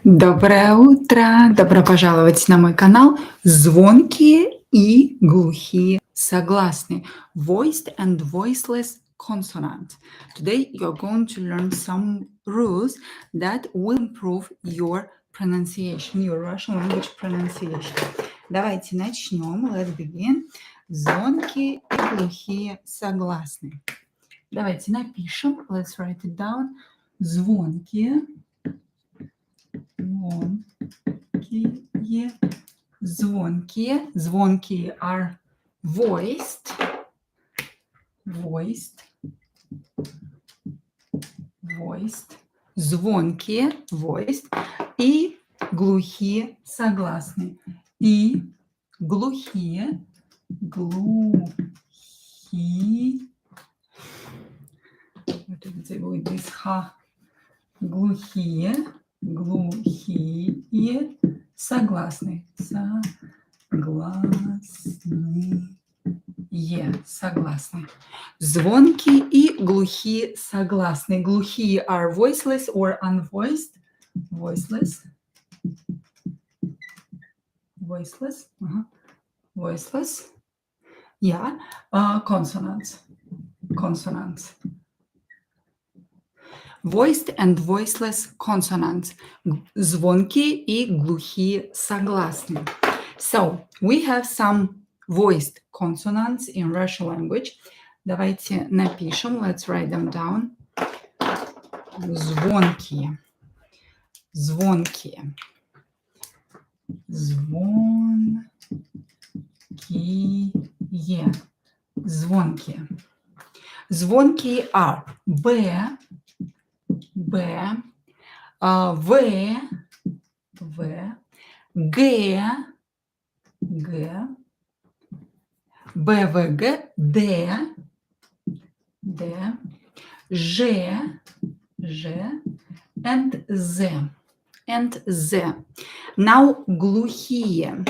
Доброе утро! Добро пожаловать на мой канал «Звонкие и глухие согласные» Voiced and Voiceless Consonant. Today you're going to learn some rules that will improve your pronunciation, your Russian language pronunciation. Давайте начнем. Let's begin. Звонкие и глухие согласные. Давайте напишем. Let's write it down. Звонкие. Звонкие. Звонкие are voiced. Звонкие voiced. И глухие согласные. И глухие. Вот это будет без ха. Глухие согласные. Согласные. Звонкие и глухие согласные. Глухие are voiceless or unvoiced. Voiceless. Yeah. Consonants. Voiced and voiceless consonants. Звонкие и глухие согласные. So, we have some voiced consonants in Russian language. Давайте напишем. Let's write them down. Звонкие. Звонкие are B, V, G, B, V, G, D, Ž, and Z. Now глухие.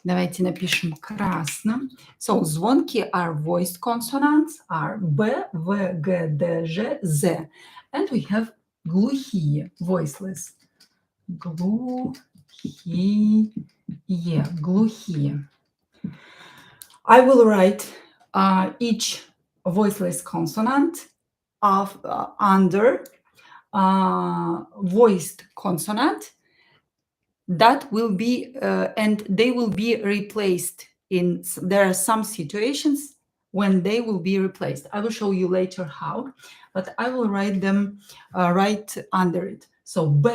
Давайте напишем красным. So, звонкие are voiced consonants, are B, V, G, D, Ž, Z. And we have глухие, voiceless. Глухие. I will write each voiceless consonant under voiced consonant that will be and they will be replaced there are some situations when they will be replaced. I will show you later how, but I will write them right under it. So B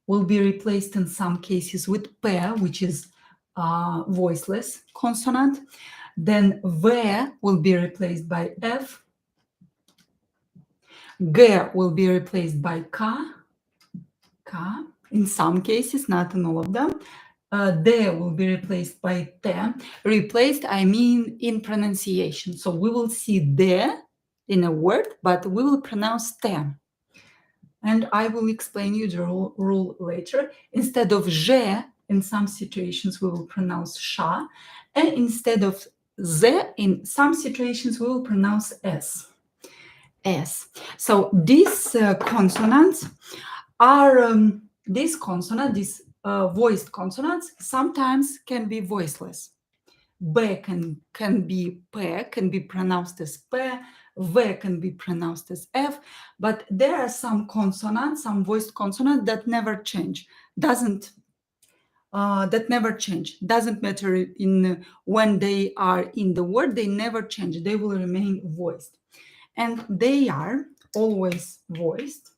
will be replaced in some cases with P, which is voiceless consonant. Then V will be replaced by F. G will be replaced by K. In some cases, not in all of them. D will be replaced by T. Replaced, I mean in pronunciation. So we will see D in a word, but we will pronounce T. And I will explain you the rule later. Instead of J, in some situations, we will pronounce Sha. And instead of Z, in some situations, we will pronounce S. So these consonants are these voiced consonants sometimes can be voiceless. B can be P, can be pronounced as P. V can be pronounced as F. But there are some consonants, some voiced consonants that never change. Doesn't matter in when they are in the word. They never change. They will remain voiced. And they are always voiced,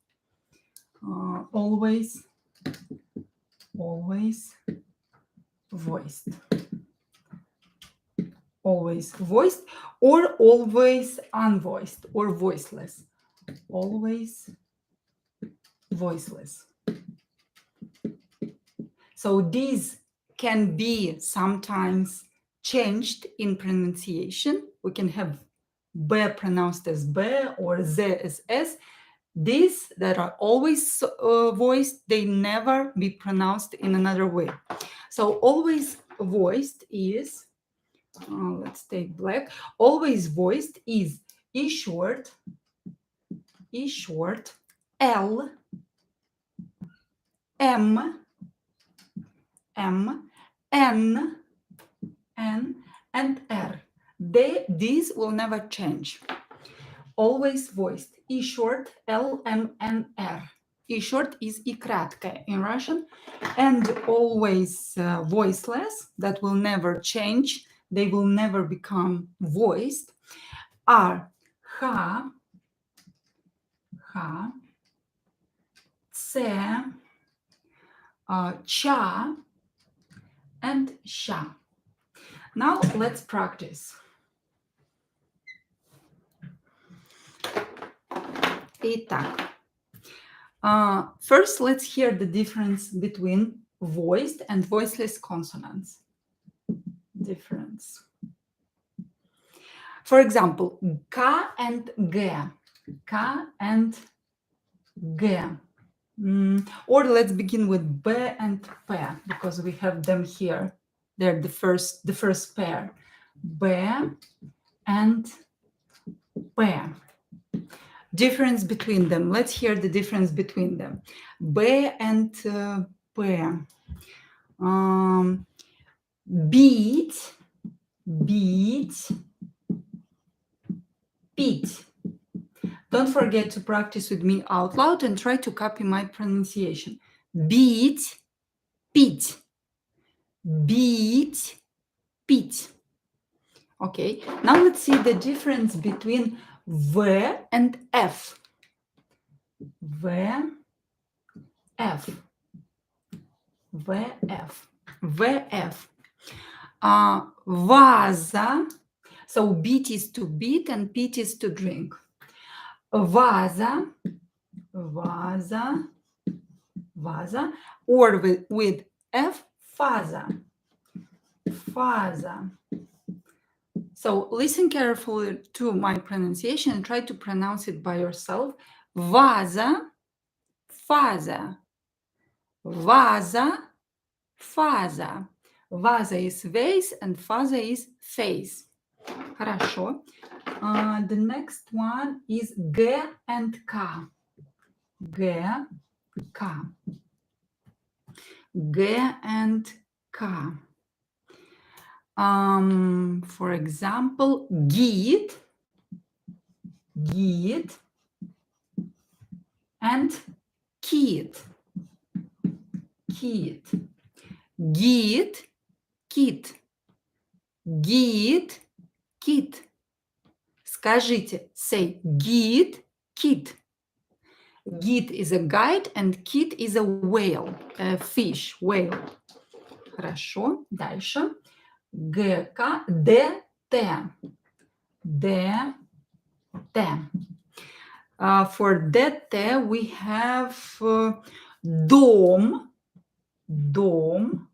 always voiced, or always unvoiced, or voiceless, always voiceless. So these can be sometimes changed in pronunciation. We can have B pronounced as B or Z as S. These that are always voiced, they never be pronounced in another way. So always voiced is, let's take black. Always voiced is E short, L, M, M, N, N, and R. These will never change. Always voiced. E short, L, M, N, R. E short is и краткое in Russian, and always voiceless. That will never change. They will never become voiced. Are H, C, Cha, and Sha. Now let's practice. Итак, first let's hear the difference between voiced and voiceless consonants. Difference. For example, K and G. K and G. Or let's begin with B and P, because we have them here. They're the first pair. B and P. Difference between them. Let's hear the difference between them. B and P. Beat, beat, beat. Don't forget to practice with me out loud and try to copy my pronunciation. Beat, beat, beat, beat. Okay, now let's see the difference between V and F. V, F, V, F, V, F. Vaza. So beat is to beat and beat is to drink. Vaza, vaza, vaza, or with F, faza, faza. So listen carefully to my pronunciation and try to pronounce it by yourself. Vaza, faza, vaza, faza. Vaza is vase and faza is face. Хорошо. The next one is G and K. G, K. G and K. For example, git, git, and kit, kit. Git, kit. Git, kit. Скажите, say git, kit. Git is a guide and kit is a whale, a fish, whale. Хорошо, дальше. ГК, ДТ. ДТ. For ДТ we have дом, дом,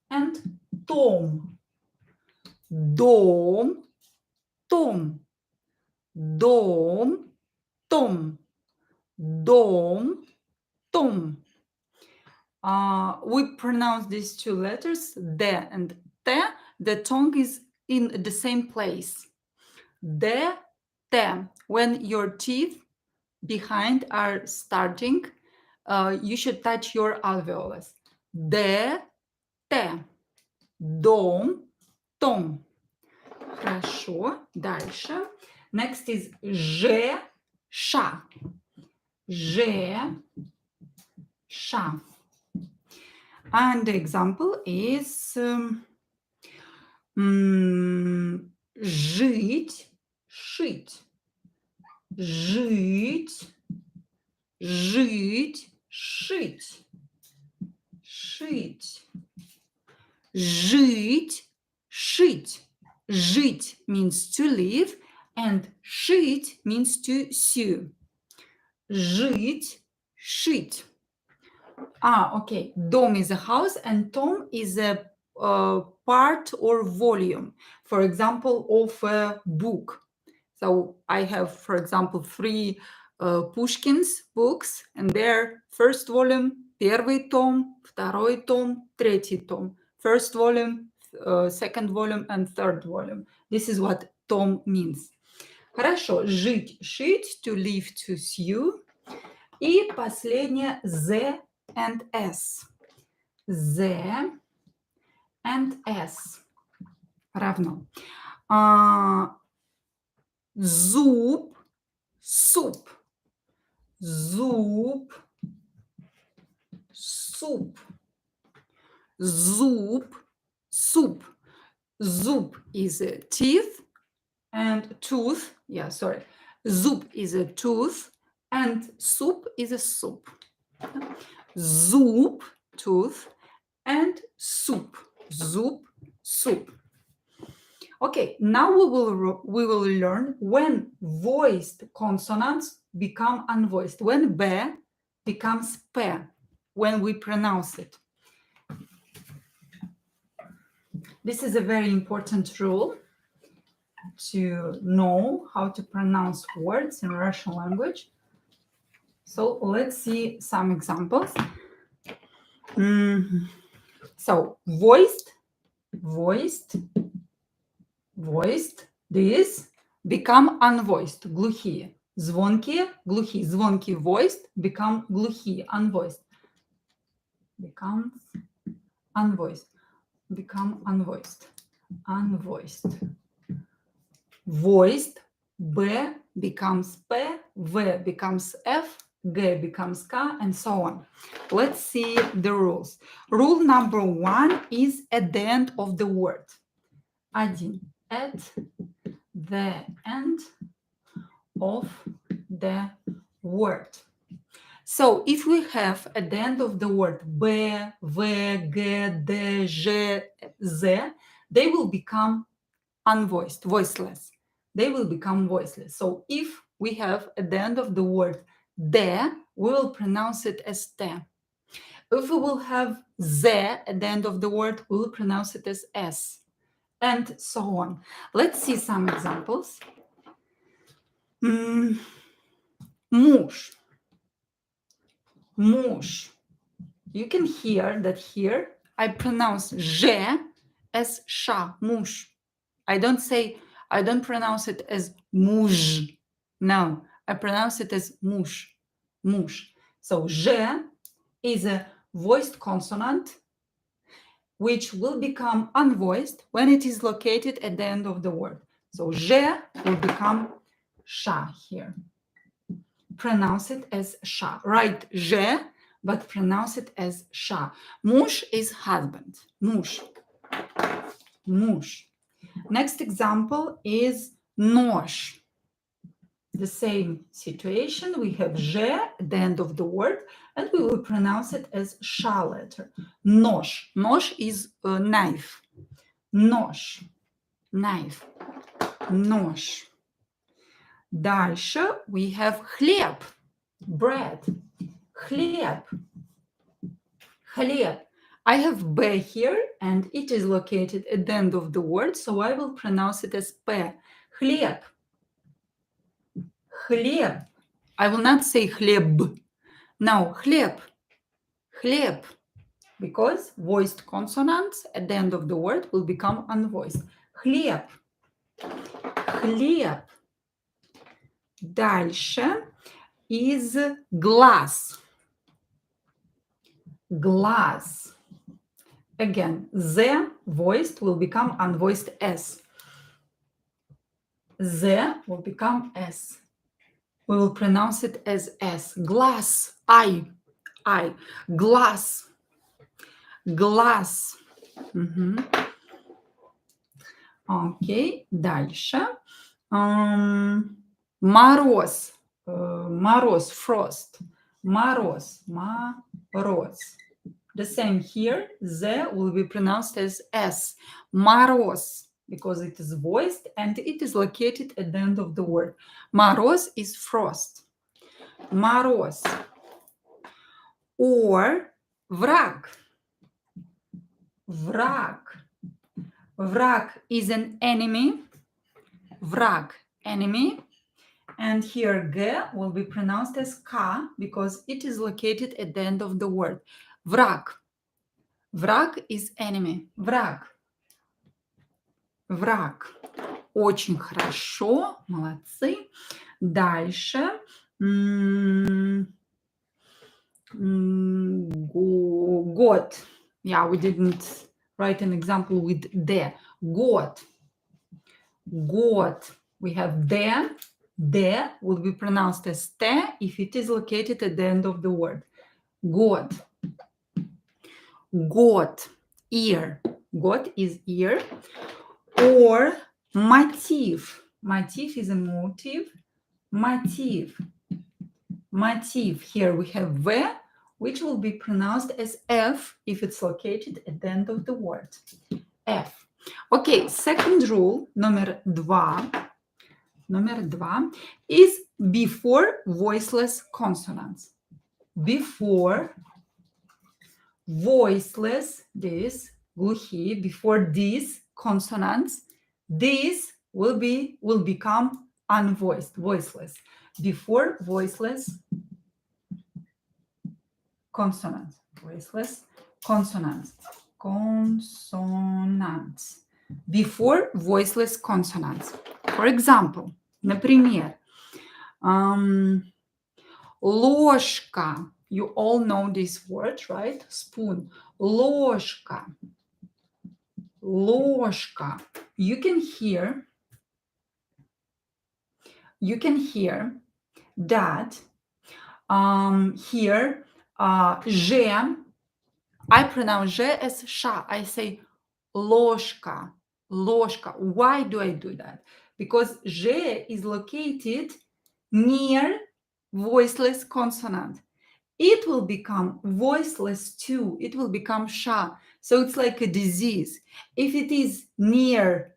and том. Дом, том. Дом, том. Дом, том. We pronounce these two letters, D and T. The tongue is in the same place. D, T. When your teeth behind are starting, you should touch your alveolus. D, T. Дом, том. Хорошо. Дальше. Next is Ж, Ша. Ж, Ша. And the example is жить, шить. Жить, жить, шить. Шить. Жить, шить. Жить means to live and шить means to sew. Жить, шить. Okay. Дом is a house and tom is a part or volume, for example, of a book. So I have, for example, 3 Pushkin's books, and their first volume, первый том, второй том, третий том. First volume, second volume, and third volume. This is what tom means. Хорошо. Жить, шить, to live, to sew. И последнее, ЗТ. and S. Z and S. Равно. Зуб, суп. Зуб, суп. Зуб, soup. Zub is a teeth and tooth. Yeah, sorry. Zub is a tooth and soup is a soup. Zub, tooth, and soup. Zub, soup. Okay, now we will learn when voiced consonants become unvoiced. When b becomes p, when we pronounce it. This is a very important rule to know how to pronounce words in Russian language. So let's see some examples. So voiced, this become unvoiced, глухие. Звонкие, глухие. Звонкие voiced become глухие, unvoiced. Becomes unvoiced. Become unvoiced. Unvoiced. Voiced, B becomes P, V becomes F, G becomes K, and so on. Let's see the rules. Rule number 1 is at the end of the word. Один. At the end of the word. So if we have at the end of the word B, V, G, D, J, Z, they will become unvoiced, voiceless. They will become voiceless. So if we have at the end of the word de, we will pronounce it as te. If we will have ze at the end of the word, we will pronounce it as s, and so on. Let's see some examples. Муж. Муж. You can hear that here I pronounce je as sha, muž. I don't pronounce it as muž. No, I pronounce it as muž. Muž. So je is a voiced consonant which will become unvoiced when it is located at the end of the word. So je will become sha here. Pronounce it as sha. Write je, but pronounce it as sha. Muž is husband. Muž. Muž. Next example is нож. The same situation. We have je at the end of the word, and we will pronounce it as sha letter. Нож. Нож is a knife. Нож. Knife. Нож. Дальше we have хлеб. Bread. Хлеб. Хлеб. I have b here, and it is located at the end of the word, so I will pronounce it as p. Хлеб. Хлеб. I will not say хлеб. No, хлеб. Хлеб. Because voiced consonants at the end of the word will become unvoiced. Хлеб. Хлеб. Дальше is glass. Glass. Again, z voiced will become unvoiced s. Z will become s. We will pronounce it as s. Glass. I. Glass. Glass. Окей, дальше. Мороз. Мороз, frost. Мороз. Мороз. The same here, Z will be pronounced as S. Мороз, because it is voiced and it is located at the end of the word. Мороз is frost. Мороз. Or враг. Враг. Враг is an enemy. Враг, enemy. And here G will be pronounced as K because it is located at the end of the word. Враг. Враг is enemy. Враг. Враг. Очень хорошо. Молодцы. Дальше. got. Yeah, we didn't write an example with the. Got. Got. We have the. The will be pronounced as te if it is located at the end of the word. Got. Got. Ear. Got is ear. Or motif. Motif is a motive. Motif. Motif. Here we have v, which will be pronounced as f if it's located at the end of the word. F. Okay, second rule, номер два, is before voiceless consonants. Before voiceless, this, глухие, before these consonants, this will become unvoiced, voiceless. Before voiceless consonants, voiceless consonants, consonants. Before voiceless consonants. For example, например, ложка. You all know this word, right? Spoon. Ложка. Ложка. You can hear that here ж, I pronounce ж as ша. I say ложка, ложка. Why do I do that? Because ж is located near voiceless consonant. It will become voiceless too. It will become sha. So it's like a disease. If it is near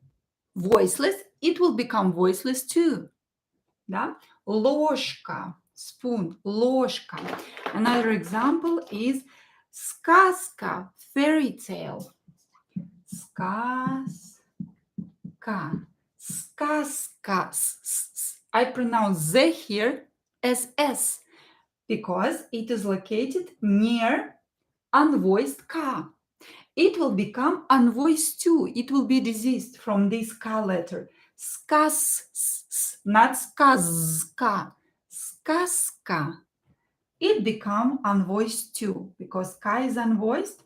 voiceless, it will become voiceless too. Да? Ложка, spoon, ложка. Another example is сказка, fairy tale. Сказка, сказка. I pronounce z here as s because it is located near unvoiced ka. It will become unvoiced too. It will be diseased from this ka letter. Skaz, not skazka. Skaska. It become unvoiced too because ka is unvoiced.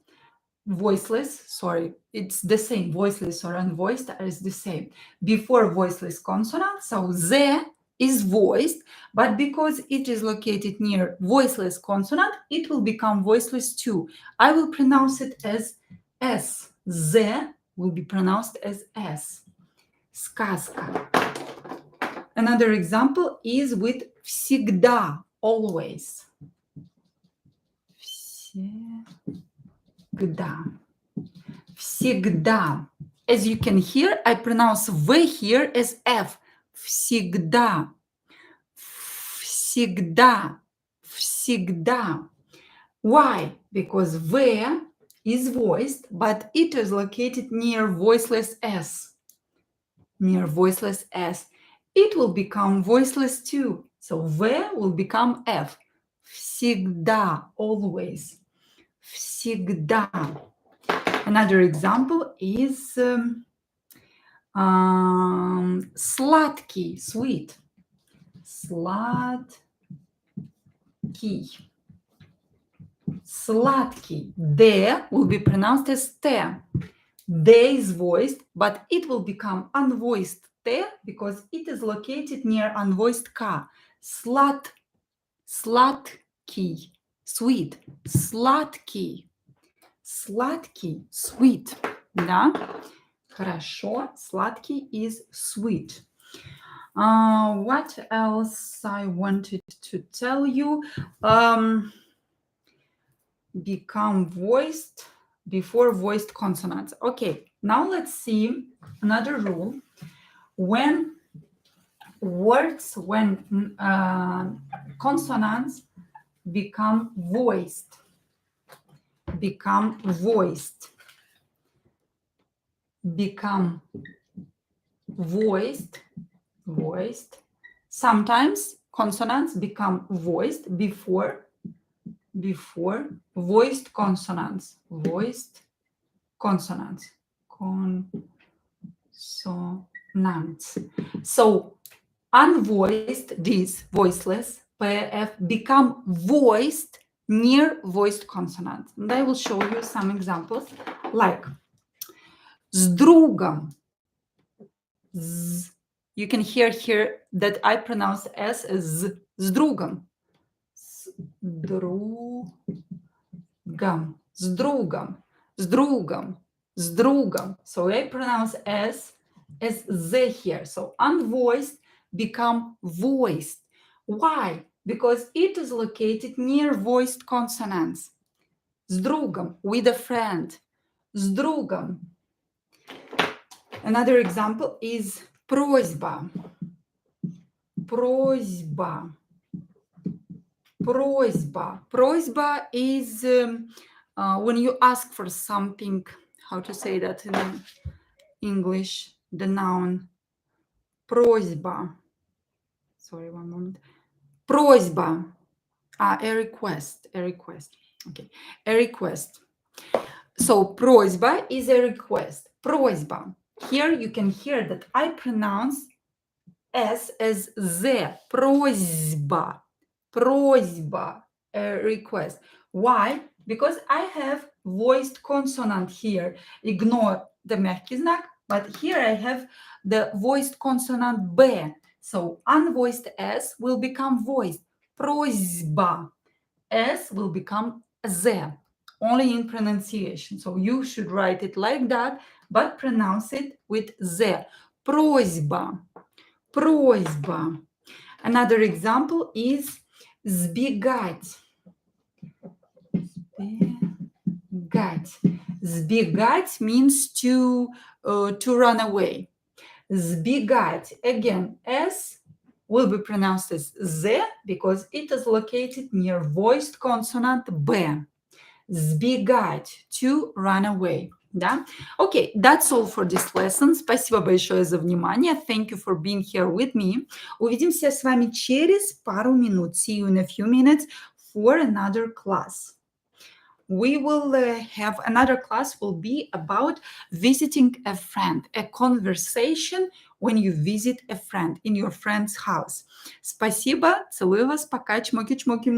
Voiceless, sorry, it's the same. Voiceless or unvoiced is the same. Before voiceless consonant, so z is voiced, but because it is located near voiceless consonant, it will become voiceless too. I will pronounce it as S. Z will be pronounced as S. Сказка. Another example is with всегда, always. Всегда. Всегда. As you can hear, I pronounce V here as F. Всегда. Всегда. Всегда. Why? Because V is voiced, but it is located near voiceless S. Near voiceless S. It will become voiceless too. So V will become F. Всегда. Always. Всегда. Another example is сладкий, sweet. Сладкий. Сладкий. D will be pronounced as T. D is voiced, but it will become unvoiced T because it is located near unvoiced K. Сладкий. Sweet. Сладкий. Сладкий. Sweet. Да? Хорошо. Сладкий is sweet. What else I wanted to tell you? Become voiced before voiced consonants. Okay, now let's see another rule. When consonants become voiced. Sometimes consonants become voiced before voiced consonants. So unvoiced, these voiceless, PF, become voiced near voiced consonants. And I will show you some examples, like с другом. Z. You can hear here that I pronounce S as Z. С другом. С другом. С другом. С другом. С другом. So I pronounce S as Z here. So unvoiced become voiced. Why? Because it is located near voiced consonants. С другом, with a friend. С другом. Another example is просьба. Просьба. Просьба. Просьба is when you ask for something, how to say that in English, the noun. Просьба. Sorry, one moment. Просьба. A request. A request. Okay. A request. So просьба is a request. Просьба. Here you can hear that I pronounce S as Z. Просьба. Просьба. A request. Why? Because I have voiced consonant here. Ignore the мягкий знак, but here I have the voiced consonant B. So unvoiced S will become voiced. Просьба. S will become Z. Only in pronunciation. So you should write it like that, but pronounce it with Z. Просьба. Просьба. Another example is сбегать. Сбегать. Сбегать means to run away. Сбегать. Again, S will be pronounced as Z because it is located near voiced consonant B. Сбегать, to run away. Да? Okay, that's all for this lesson. Спасибо большое за внимание. Thank you for being here with me. Увидимся с вами через пару минут. See you in a few minutes for another class. We will have another class will be about visiting a friend, a conversation when you visit a friend in your friend's house. Спасибо, целую вас, пока, чмоки-чмоки.